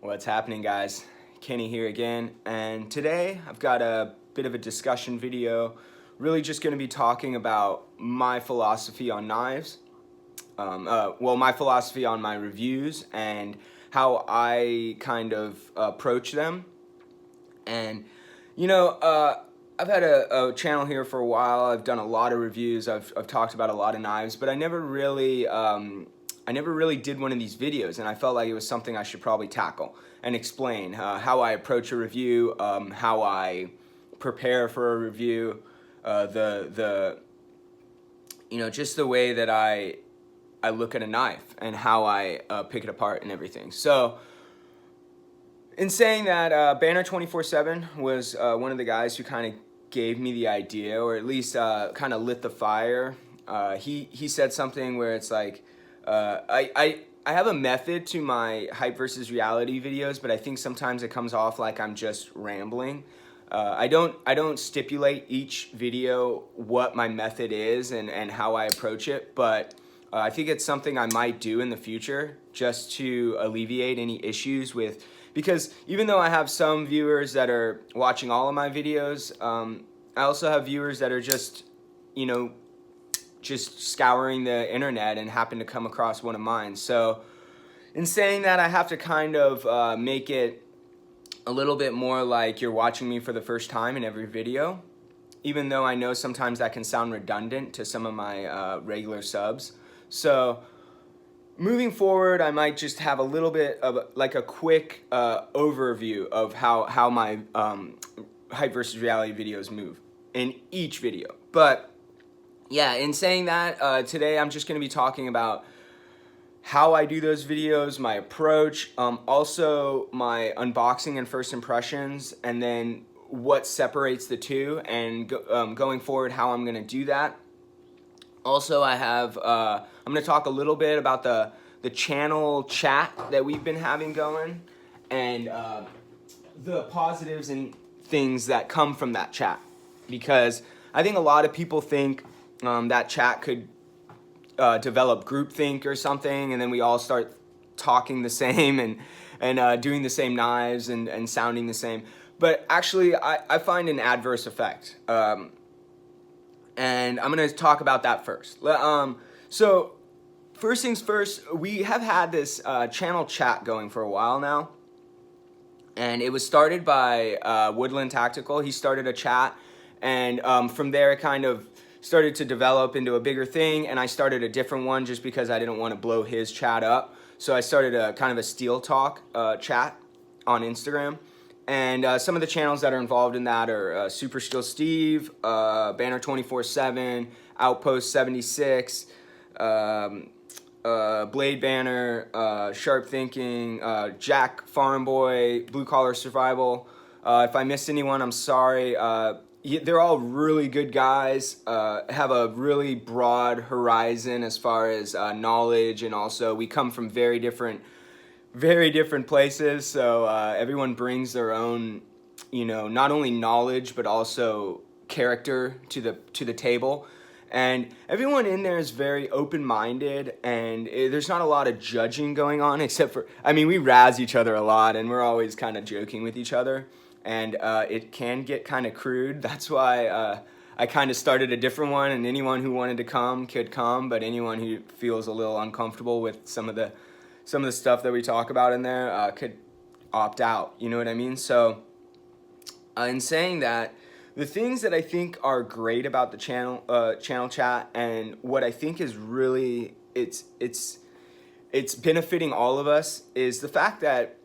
What's happening, guys? Kenny here again, and today I've got a bit of a discussion video, really just going to be talking about my philosophy on knives, my philosophy on my reviews and how I kind of approach them. And I've had a channel here for a while. I've done a lot of reviews. I've talked about a lot of knives, but I never really did one of these videos, and I felt like it was something I should probably tackle and explain how I approach a review, how I prepare for a review, just the way that I look at a knife and how I pick it apart and everything. So, in saying that, Banner 24/7 was one of the guys who kind of gave me the idea, or at least kind of lit the fire. He said something where it's like, I have a method to my hype versus reality videos, but I think sometimes it comes off like I'm just rambling. I don't stipulate each video what my method is and how I approach it, but I think it's something I might do in the future just to alleviate any issues with, because even though I have some viewers that are watching all of my videos, I also have viewers that are just scouring the internet and happen to come across one of mine. So in saying that, I have to kind of make it a little bit more like you're watching me for the first time in every video, even though I know sometimes that can sound redundant to some of my regular subs. So moving forward, I might just have a little bit of like a quick overview of how my hype versus reality videos move in each video. But yeah, in saying that, today I'm just going to be talking about how I do those videos, my approach, also my unboxing and first impressions, and then what separates the two, and going forward how I'm going to do that. Also, I'm going to talk a little bit about the channel chat that we've been having going, and the positives and things that come from that chat, because I think a lot of people think that chat could develop groupthink or something, and then we all start talking the same and doing the same knives and sounding the same. But actually, I find an adverse effect. And I'm going to talk about that first. So first things first, we have had this channel chat going for a while now. And it was started by Woodland Tactical. He started a chat, and from there it kind of started to develop into a bigger thing, and I started a different one just because I didn't want to blow his chat up. So I started a kind of a Steel Talk chat on Instagram. And some of the channels that are involved in that are Super Steel Steve, Banner 24/7, Outpost 76, Blade Banner, Sharp Thinking, Jack Farm Boy, Blue Collar Survival. If I missed anyone, I'm sorry. They're all really good guys, have a really broad horizon as far as knowledge, and also we come from very different places, so everyone brings their own, not only knowledge but also character to the table, and everyone in there is very open-minded, and there's not a lot of judging going on, except for, we razz each other a lot, and we're always kind of joking with each other, and it can get kind of crude. That's why I kind of started a different one, and anyone who wanted to come could come, but anyone who feels a little uncomfortable with some of the stuff that we talk about in there could opt out, you know what I mean? So in saying that, the things that I think are great about the channel chat, and what I think is really it's benefiting all of us, is the fact that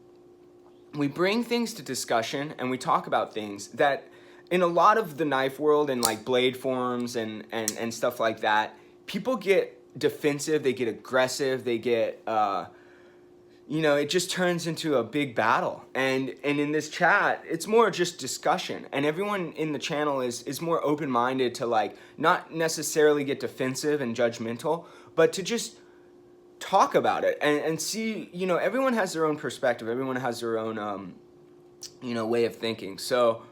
we bring things to discussion and we talk about things that in a lot of the knife world and like blade forums and stuff like that, people get defensive, they get aggressive, they get it just turns into a big battle. And in this chat, it's more just discussion. And everyone in the channel is more open-minded to like not necessarily get defensive and judgmental, but to just talk about it and see, everyone has their own perspective. Everyone has their own, way of thinking. So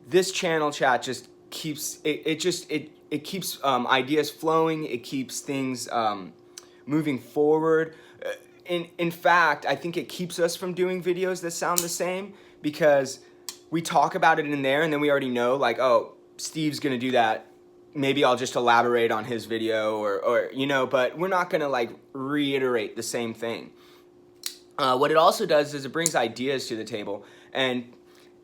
this channel chat just keeps, it keeps ideas flowing. It keeps things moving forward. in fact, I think it keeps us from doing videos that sound the same, because we talk about it in there and then we already know, like, oh, Steve's gonna do that. Maybe I'll just elaborate on his video, or you know, but we're not gonna like reiterate the same thing. What it also does is it brings ideas to the table, and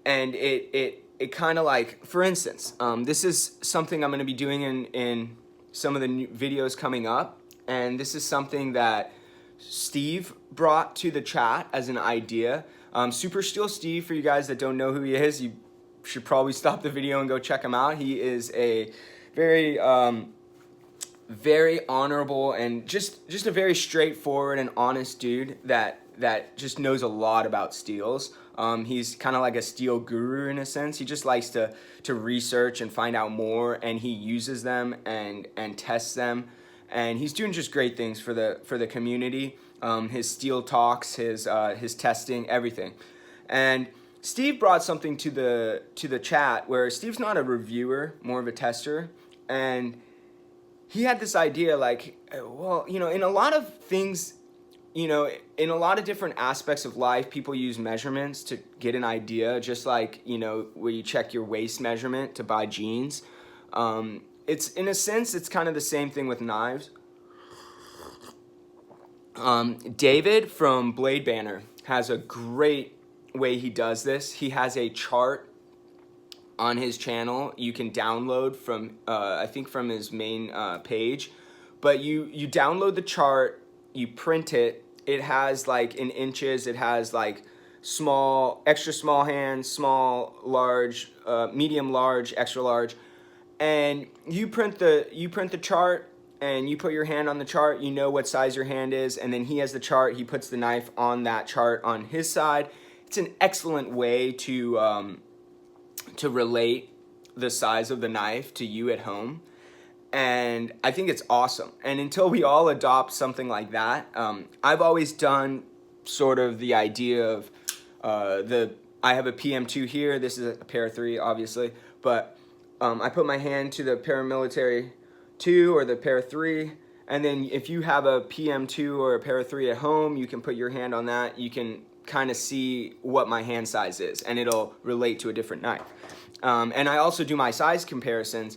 it kind of like, for instance, this is something I'm gonna be doing in some of the new videos coming up, and this is something that Steve brought to the chat as an idea. Super Steel Steve, for you guys that don't know who he is, you should probably stop the video and go check him out. He is a very very honorable and just a very straightforward and honest dude that just knows a lot about steels. He's kind of like a steel guru in a sense. He just likes to research and find out more, and he uses them and tests them, and he's doing just great things for the community. His steel talks, his testing, everything. And Steve brought something to the chat where Steve's not a reviewer, more of a tester, and he had this idea, like, well, you know, in a lot of things, you know, in a lot of different aspects of life, people use measurements to get an idea, just like, you know, where you check your waist measurement to buy jeans. It's, in a sense, it's kind of the same thing with knives. David from Blade Banner has a great way he does this. He has a chart on his channel you can download from, I think from his main page. But you download the chart, you print it. It has like in inches, it has like small, extra small hand, small, large, medium, large, extra large. And you print the chart, and you put your hand on the chart, you know what size your hand is, and then he has the chart, he puts the knife on that chart on his side. It's an excellent way to relate the size of the knife to you at home. And I think it's awesome. And until we all adopt something like that, I've always done sort of the idea of I have a PM2 here, this is a Para 3 obviously, but I put my hand to the paramilitary 2 or the Para 3, and then if you have a PM2 or a Para 3 at home, you can put your hand on that. You can kind of see what my hand size is, and it'll relate to a different knife. And I also do my size comparisons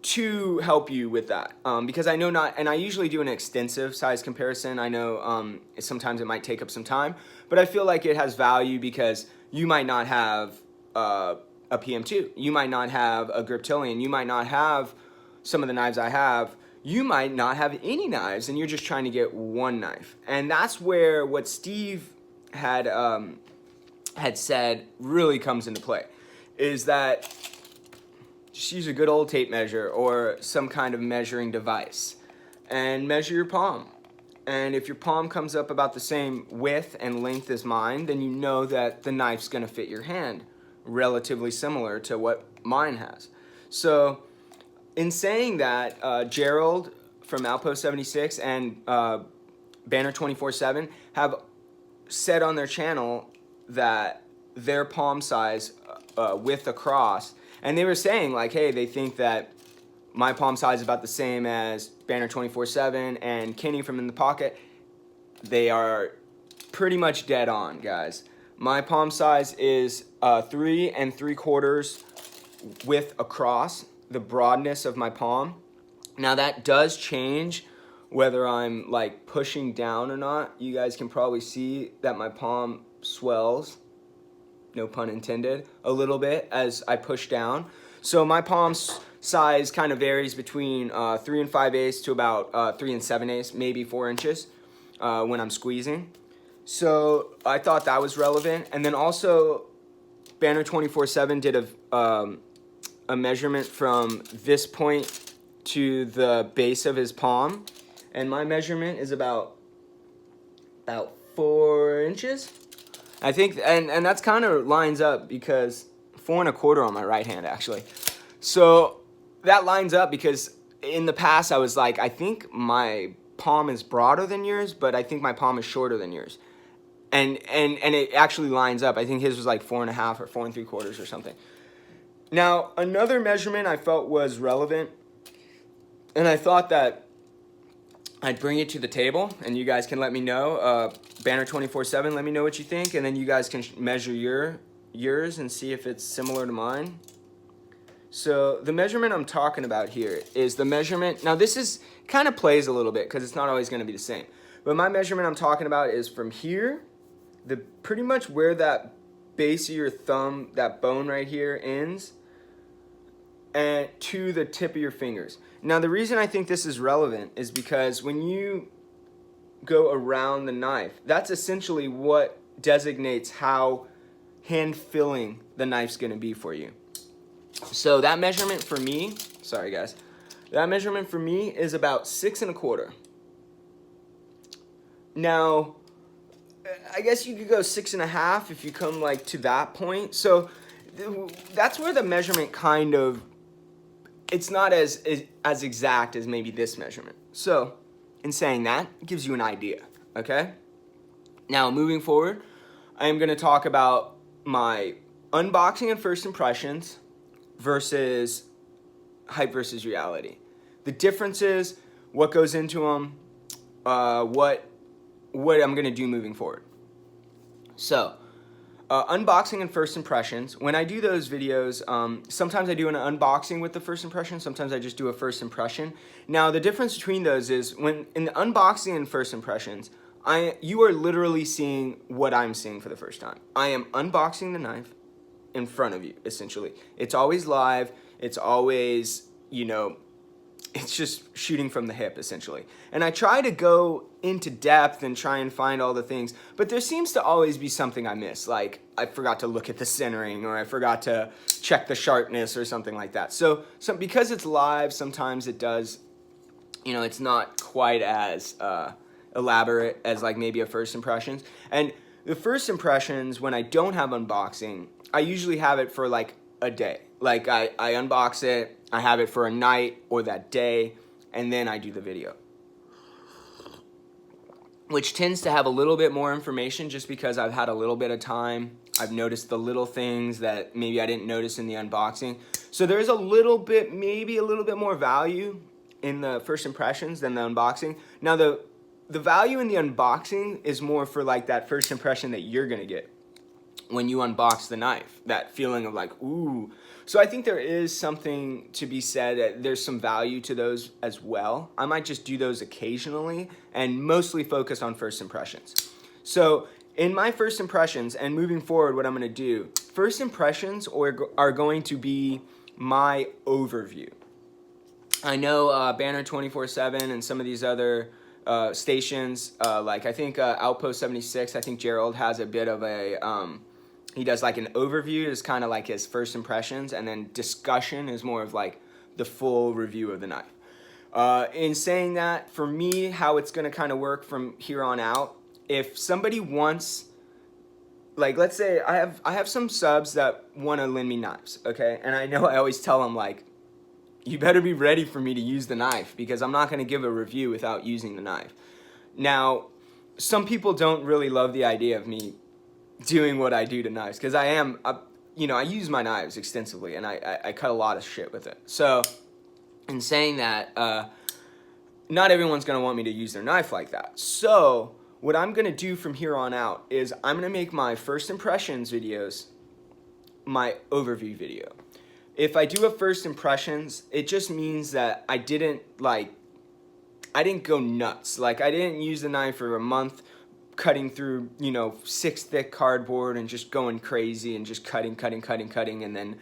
to help you with that, because I know not, and I usually do an extensive size comparison. I know sometimes it might take up some time, but I feel like it has value because you might not have a PM2, you might not have a Griptilian, you might not have some of the knives I have, you might not have any knives, and you're just trying to get one knife. And that's where what Steve had said really comes into play, is that just use a good old tape measure or some kind of measuring device and measure your palm. And if your palm comes up about the same width and length as mine, then you know that the knife's gonna fit your hand, relatively similar to what mine has. So in saying that, Gerald from Outpost 76 and Banner 24/7 have said on their channel that their palm size width across, and they were saying like, hey, they think that my palm size is about the same as Banner 24/7 and Kenny from In the Pocket. They are pretty much dead on, guys. My palm size is 3 3/4 width across, the broadness of my palm. Now that does change whether I'm like pushing down or not. You guys can probably see that my palm swells, no pun intended, a little bit as I push down. So my palm size kind of varies between 3 5/8 to about 3 7/8, maybe 4 inches when I'm squeezing. So I thought that was relevant. And then also Banner 24/7 did a measurement from this point to the base of his palm, and my measurement is about 4 inches, I think, and that's kind of lines up because 4 1/4 on my right hand actually. So that lines up because in the past I was like, I think my palm is broader than yours, but I think my palm is shorter than yours. And it actually lines up. I think his was like 4 1/2 or 4 3/4 or something. Now, another measurement I felt was relevant, and I thought that I'd bring it to the table, and you guys can let me know. Banner 24/7, let me know what you think, and then you guys can measure yours and see if it's similar to mine. So the measurement I'm talking about here is the measurement. Now this is kind of plays a little bit because it's not always going to be the same. But my measurement I'm talking about is from here, pretty much where that base of your thumb, that bone right here ends, and to the tip of your fingers. Now the reason I think this is relevant is because when you go around the knife, that's essentially what designates how hand-filling the knife's going to be for you. So that measurement for me, sorry guys, that measurement for me is about 6 1/4. Now, I guess you could go 6 1/2 if you come like to that point. So that's where the measurement kind of, it's not as exact as maybe this measurement. So in saying that, it gives you an idea, okay? Now moving forward, I am going to talk about my unboxing and first impressions versus hype versus reality. The differences, what goes into them, what I'm going to do moving forward. So, unboxing and first impressions. When I do those videos, sometimes I do an unboxing with the first impression, sometimes I just do a first impression. Now, the difference between those is when in the unboxing and first impressions, you are literally seeing what I'm seeing for the first time. I am unboxing the knife in front of you, essentially. It's always live. It's always, it's just shooting from the hip, essentially. And I try to go into depth and try and find all the things, but there seems to always be something I miss. Like, I forgot to look at the centering, or I forgot to check the sharpness or something like that. So because it's live, sometimes it does, it's not quite as elaborate as like maybe a first impressions. And the first impressions, when I don't have unboxing, I usually have it for like a day. Like I unbox it, I have it for a night or that day, and then I do the video. Which tends to have a little bit more information just because I've had a little bit of time. I've noticed the little things that maybe I didn't notice in the unboxing. So there's maybe a little bit more value in the first impressions than the unboxing. Now the value in the unboxing is more for like that first impression that you're gonna get when you unbox the knife, that feeling of like, ooh. So I think there is something to be said that there's some value to those as well. I might just do those occasionally and mostly focus on first impressions. So in my first impressions and moving forward, what I'm gonna do, first impressions are going to be my overview. I know Banner 24/7 and some of these other stations, like I think Outpost 76, I think Gerald has a bit of a, he does like an overview is kind of like his first impressions, and then discussion is more of like the full review of the knife. In saying that, for me, how it's going to kind of work from here on out, if somebody wants, like let's say I have some subs that want to lend me knives, okay? And I know I always tell them like, you better be ready for me to use the knife because I'm not going to give a review without using the knife. Now, some people don't really love the idea of me doing what I do to knives because I use my knives extensively and I cut a lot of shit with it. So in saying that, not everyone's going to want me to use their knife like that. So what I'm going to do from here on out is I'm going to make my first impressions videos my overview video. If I do a first impressions, it just means that I didn't go nuts. Like I didn't use the knife for a month cutting through, 6 thick cardboard and just going crazy and just cutting, and then,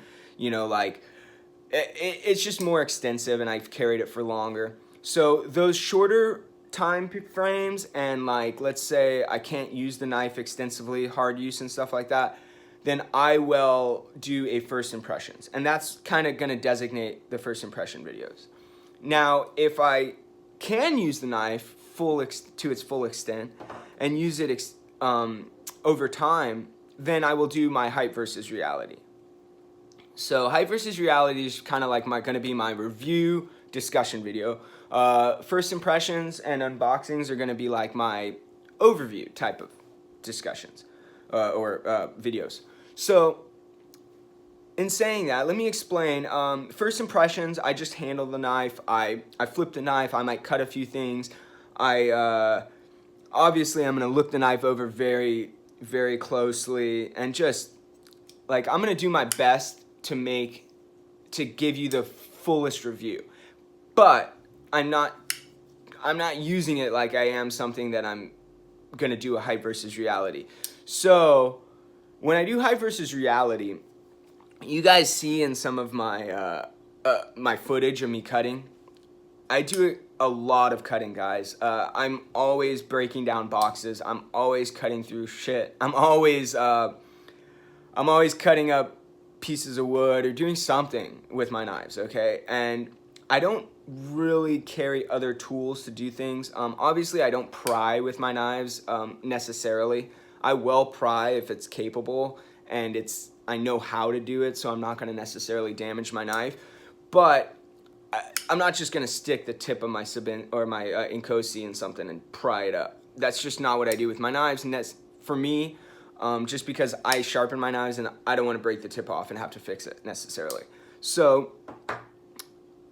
it's just more extensive and I've carried it for longer. So those shorter time frames and like, let's say I can't use the knife extensively, hard use and stuff like that, then I will do a first impressions. And that's kind of going to designate the first impression videos. Now, if I can use the knife to its full extent and use it over time, then I will do my hype versus reality. So hype versus reality is kind of like going to be my review discussion video. First impressions and unboxings are going to be like my overview type of discussions or videos. So in saying that, let me explain. First impressions, I just handle the knife. I flip the knife. I might cut a few things. Obviously I'm gonna look the knife over very, very closely, and just like I'm gonna do my best to give you the fullest review. But I'm not using it like I am something that I'm gonna do a hype versus reality. So when I do hype versus reality, you guys see in some of my my footage of me cutting, I do a lot of cutting, guys. I'm always breaking down boxes. I'm always cutting through shit. I'm always cutting up pieces of wood or doing something with my knives, okay? And I don't really carry other tools to do things. Obviously, I don't pry with my knives necessarily. I will pry if it's capable and I know how to do it, so I'm not going to necessarily damage my knife. But I'm not just going to stick the tip of my my Inkosi in something and pry it up. That's just not what I do with my knives, and that's, for me, just because I sharpen my knives and I don't want to break the tip off and have to fix it necessarily. So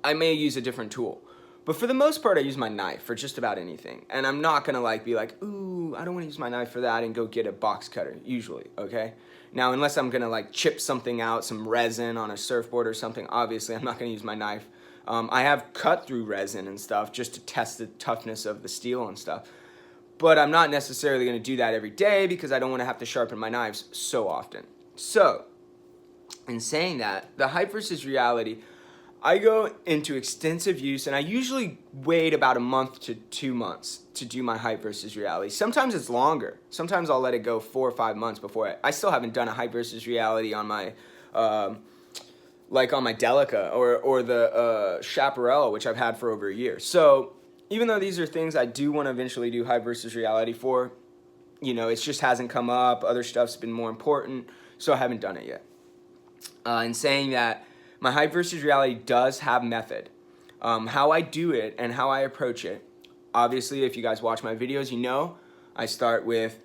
I may use a different tool. But for the most part, I use my knife for just about anything. And I'm not going to be like, ooh, I don't want to use my knife for that, and go get a box cutter, usually, okay? Now, unless I'm going to chip something out, some resin on a surfboard or something, obviously I'm not going to use my knife. I have cut through resin and stuff just to test the toughness of the steel and stuff. But I'm not necessarily going to do that every day because I don't want to have to sharpen my knives so often. So, in saying that, the hype versus reality, I go into extensive use, and I usually wait about a month to 2 months to do my hype versus reality. Sometimes it's longer. Sometimes I'll let it go 4 or 5 months before I still haven't done a hype versus reality on my, on my Delica or the Chaparral, which I've had for over a year. So even though these are things I do want to eventually do hype versus reality for, it just hasn't come up. Other stuff's been more important, so I haven't done it yet. In saying that, my hype versus reality does have method. How I do it and how I approach it, obviously, if you guys watch my videos, I start with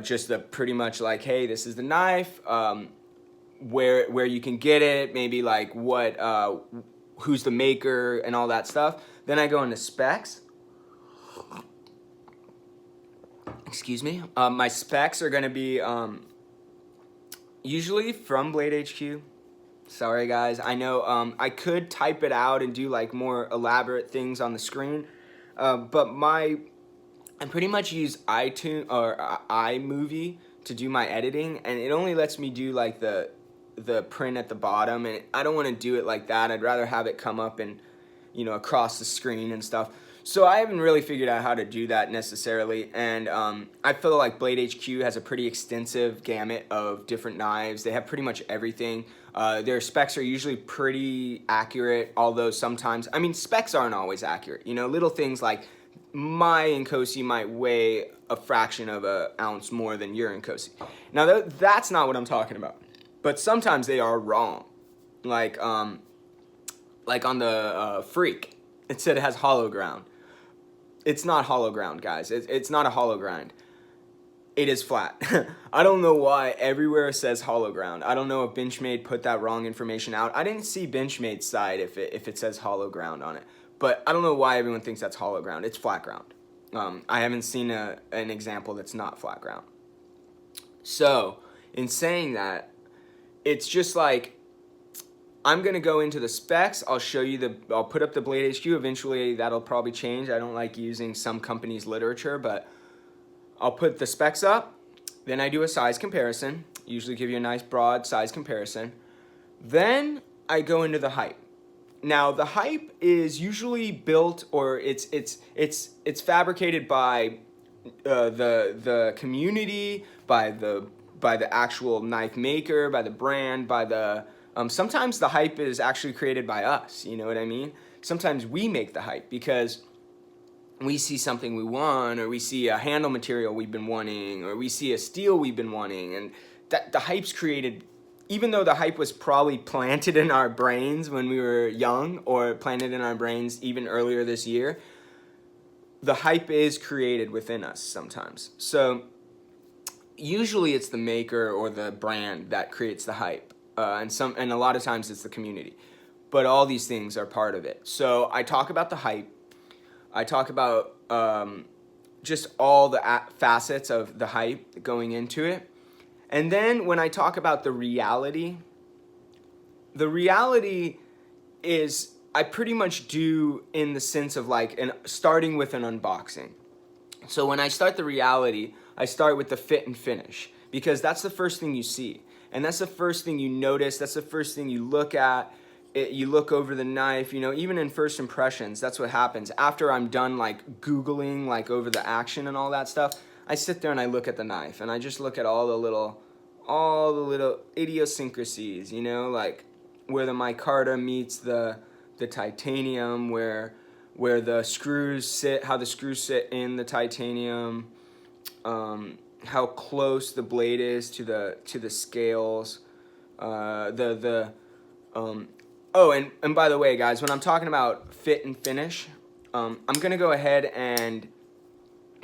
just the pretty much hey, this is the knife, where you can get it, maybe who's the maker and all that stuff. Then I go into specs. Excuse me. My specs are going to be usually from Blade HQ. Sorry, guys. I know I could type it out and do more elaborate things on the screen, but I pretty much use iTunes or iMovie to do my editing, and it only lets me do the print at the bottom, and I don't want to do it like that. I'd rather have it come up and across the screen and stuff. So I haven't really figured out how to do that necessarily, and I feel like Blade HQ has a pretty extensive gamut of different knives. They have pretty much everything. Their specs are usually pretty accurate, although sometimes, specs aren't always accurate. Little things like my Inkosi might weigh a fraction of an ounce more than your Inkosi. Now that's not what I'm talking about, but sometimes they are wrong. Like on the Freak, it said it has hollow ground. It's not hollow ground, guys. It's not a hollow grind. It is flat. I don't know why everywhere it says hollow ground. I don't know if Benchmade put that wrong information out. I didn't see Benchmade's side if it says hollow ground on it. But I don't know why everyone thinks that's hollow ground. It's flat ground. I haven't seen an example that's not flat ground. So, in saying that, it's just I'm going to go into the specs. I'll show you I'll put up the Blade HQ. Eventually, that'll probably change. I don't like using some company's literature, but I'll put the specs up. Then I do a size comparison. Usually give you a nice broad size comparison. Then I go into the hype. Now, the hype is usually built, or it's fabricated by the community, by the actual knife maker, by the brand, by the sometimes the hype is actually created by us, you know what I mean? Sometimes we make the hype because we see something we want, or we see a handle material we've been wanting, or we see a steel we've been wanting, and that the hype's created, even though the hype was probably planted in our brains when we were young, or planted in our brains even earlier this year, the hype is created within us sometimes. So usually it's the maker or the brand that creates the hype. And a lot of times it's the community, but all these things are part of it. So I talk about the hype. I talk about just all the facets of the hype going into it. And then when I talk about the reality is I pretty much do in the sense of like starting with an unboxing. So when I start the reality, I start with the fit and finish, because that's the first thing you see. And that's the first thing you notice. That's the first thing you look at. You look over the knife, you know, even in first impressions, that's what happens. After I'm done like Googling like over the action and all that stuff, I sit there and I look at the knife and I just look at all the little idiosyncrasies, you know, like where the micarta meets the titanium, where the screws sit, how the screws sit in the titanium, how close the blade is to the scales, oh, and by the way, guys, when I'm talking about fit and finish, I'm gonna go ahead and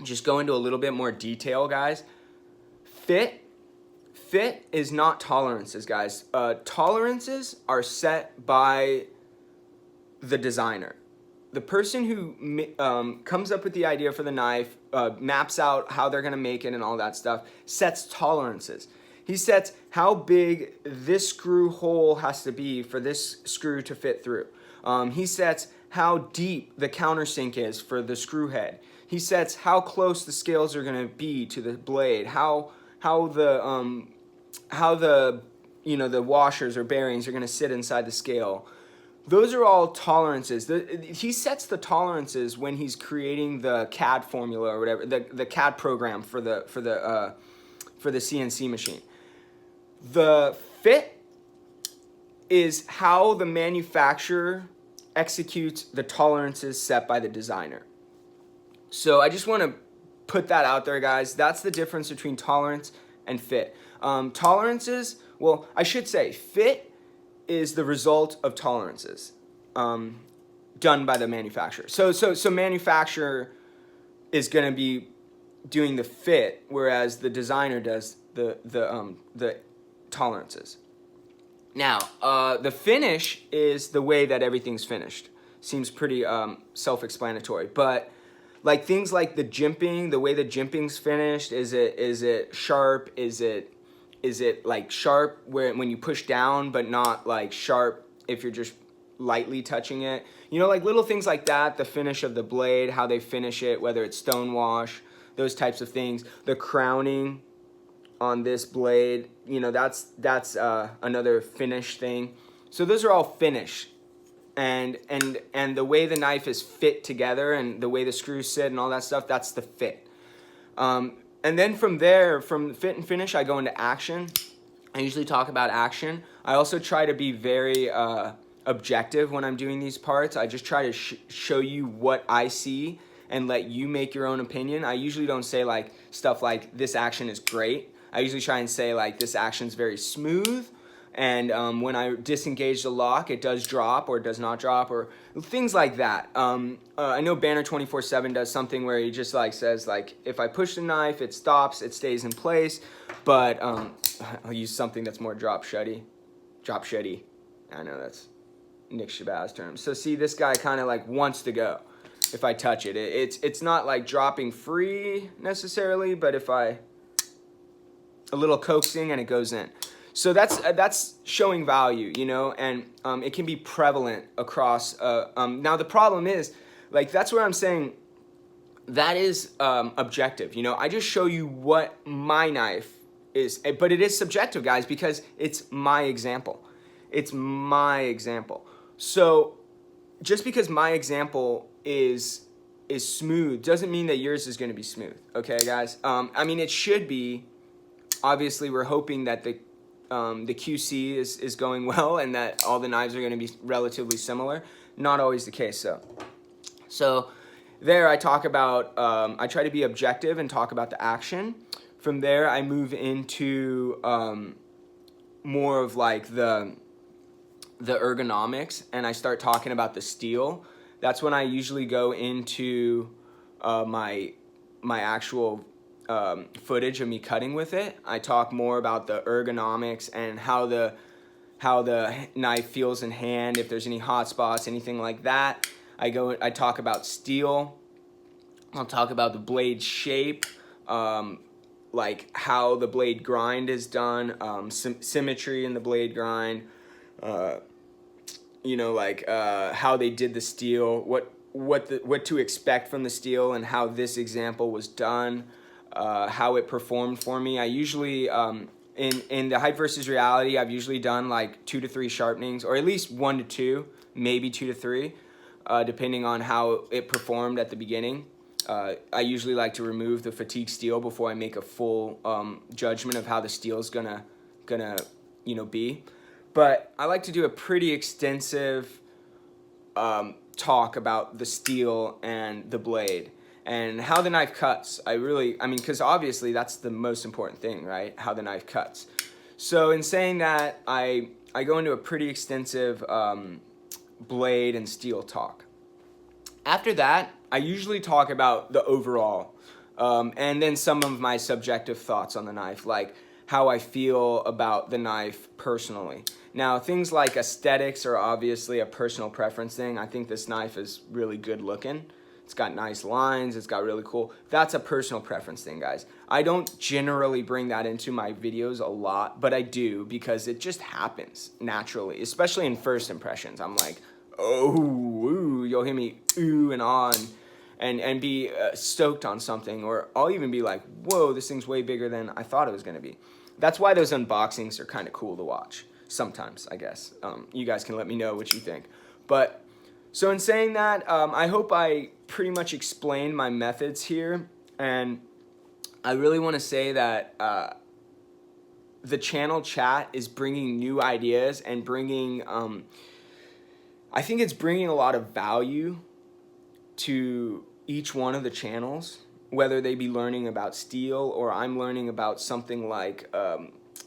just go into a little bit more detail, guys. Fit is not tolerances, guys. Tolerances are set by the designer. The person who comes up with the idea for the knife, maps out how they're gonna make it and all that stuff, sets tolerances. He sets how big this screw hole has to be for this screw to fit through. He sets how deep the countersink is for the screw head. He sets how close the scales are gonna be to the blade, how the you know, the washers or bearings are gonna sit inside the scale. Those are all tolerances. He sets the tolerances when he's creating the CAD formula or whatever, the CAD program for the CNC machine. The fit is how the manufacturer executes the tolerances set by the designer. So I just want to put that out there, guys. That's the difference between tolerance and fit. Tolerances, well, I should say fit is the result of tolerances done by the manufacturer. So manufacturer is going to be doing the fit, whereas the designer does the tolerances. Now, the finish is the way that everything's finished. Seems pretty self-explanatory, but like things like the jimping, the way the jimping's finished, is it sharp? Is it like sharp when you push down, but not like sharp if you're just lightly touching it? You know, like little things like that, the finish of the blade, how they finish it, whether it's stonewash, those types of things. The crowning on this blade, you know, that's another finish thing. So those are all finish. And the way the knife is fit together and the way the screws sit and all that stuff, that's the fit. And then from there, from fit and finish, I go into action. I usually talk about action. I also try to be very objective when I'm doing these parts. I just try to show you what I see and let you make your own opinion. I usually don't say like stuff like this action is great. I usually try and say like this action's very smooth. And when I disengage the lock, it does drop or does not drop, or things like that. I know Banner 24/7 does something where he just like says like, if I push the knife, it stops, it stays in place. But I'll use something that's more drop shutty. I know that's Nick Shabazz term. So see, this guy kind of like wants to go. If I touch it, it's not like dropping free necessarily, but if a little coaxing and it goes in. So that's showing value, you know, and it can be prevalent across. Now the problem is, like, that's where I'm saying that is objective. You know, I just show you what my knife is, but it is subjective, guys, because it's my example. It's my example. So just because my example is smooth doesn't mean that yours is going to be smooth. Okay, guys. I mean, it should be. Obviously, we're hoping that the QC is going well and that all the knives are going to be relatively similar. Not always the case, so there I talk about, I try to be objective and talk about the action. From there I move into more of like the ergonomics, and I start talking about the steel. That's when I usually go into my actual footage of me cutting with it. I talk more about the ergonomics and how the knife feels in hand, if there's any hot spots, anything like that. I talk about steel. I'll talk about the blade shape, like how the blade grind is done, symmetry in the blade grind, you know, like how they did the steel, what to expect from the steel, and how this example was done, how it performed for me. I usually in the hype versus reality, I've usually done like 2 to 3 sharpenings, or at least 1 to 2, maybe 2 to 3, depending on how it performed at the beginning. I usually like to remove the fatigue steel before I make a full judgment of how the steel is gonna you know be. But I like to do a pretty extensive talk about the steel and the blade and how the knife cuts. I mean, because obviously that's the most important thing, right? How the knife cuts. So in saying that, I go into a pretty extensive blade and steel talk. After that, I usually talk about the overall, and then some of my subjective thoughts on the knife, like how I feel about the knife personally. Now, things like aesthetics are obviously a personal preference thing. I think this knife is really good looking. It's got nice lines. It's got really cool. That's a personal preference thing, guys. I don't generally bring that into my videos a lot, but I do because it just happens naturally, especially in first impressions. I'm like, oh, ooh, you'll hear me ooh and on and be stoked on something, or I'll even be like, whoa, this thing's way bigger than I thought it was going to be. That's why those unboxings are kind of cool to watch sometimes, I guess. You guys can let me know what you think. But so in saying that, I hope I pretty much explained my methods here, and I really want to say that the channel chat is bringing new ideas and bringing, I think it's bringing a lot of value to each one of the channels, whether they be learning about steel or I'm learning about something like,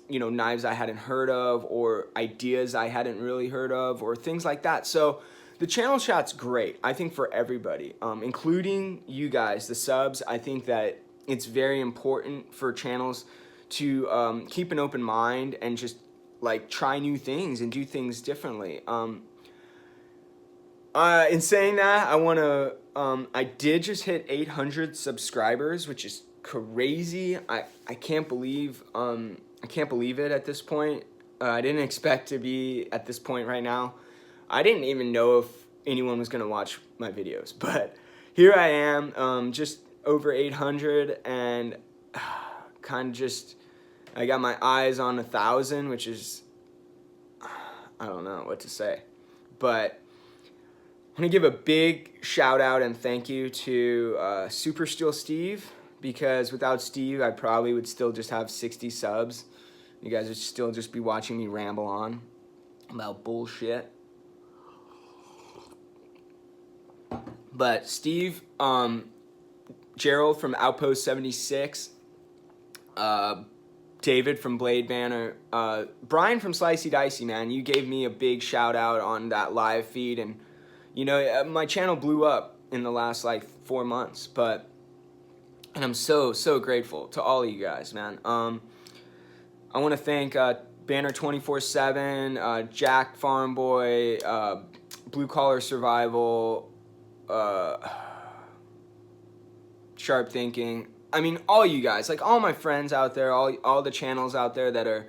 you know, knives I hadn't heard of, or ideas I hadn't really heard of, or things like that. So the channel chat's great, I think, for everybody, including you guys, the subs. I think that it's very important for channels to keep an open mind and just like try new things and do things differently. In saying that, I want to, I did just hit 800 subscribers, which is crazy. I can't believe, I can't believe it at this point. I didn't expect to be at this point right now. I didn't even know if anyone was going to watch my videos, but here I am, just over 800, and kind of just, I got my eyes on 1,000, which is, I don't know what to say, but I'm going to give a big shout out and thank you to Super Steel Steve, because without Steve, I probably would still just have 60 subs. You guys would still just be watching me ramble on about bullshit. But Steve, Gerald from Outpost 76, David from Blade Banner, Brian from Slicey Dicey, man, you gave me a big shout out on that live feed, and you know, my channel blew up in the last like 4 months, and I'm so grateful to all of you guys, man. I want to thank Banner 24/7, Jack Farm Boy, Blue Collar Survival, Sharp Thinking. I mean, all you guys, like all my friends out there, all the channels out there that are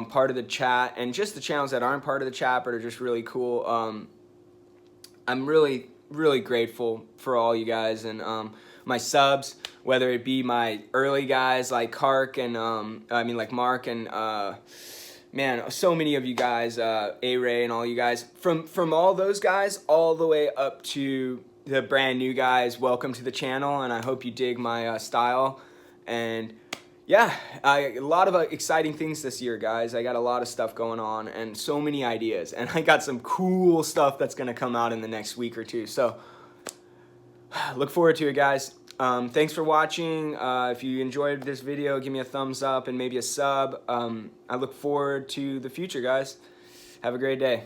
part of the chat, and just the channels that aren't part of the chat but are just really cool. I'm really grateful for all you guys, and my subs, whether it be my early guys like Kark and like Mark and man, so many of you guys, A-Ray and all you guys, from all those guys all the way up to the brand new guys. Welcome to the channel, and I hope you dig my style. And yeah, a lot of exciting things this year, guys. I got a lot of stuff going on and so many ideas, and I got some cool stuff that's gonna come out in the next week or two. So look forward to it, guys. Thanks for watching. If you enjoyed this video, give me a thumbs up and maybe a sub. I look forward to the future, guys. Have a great day.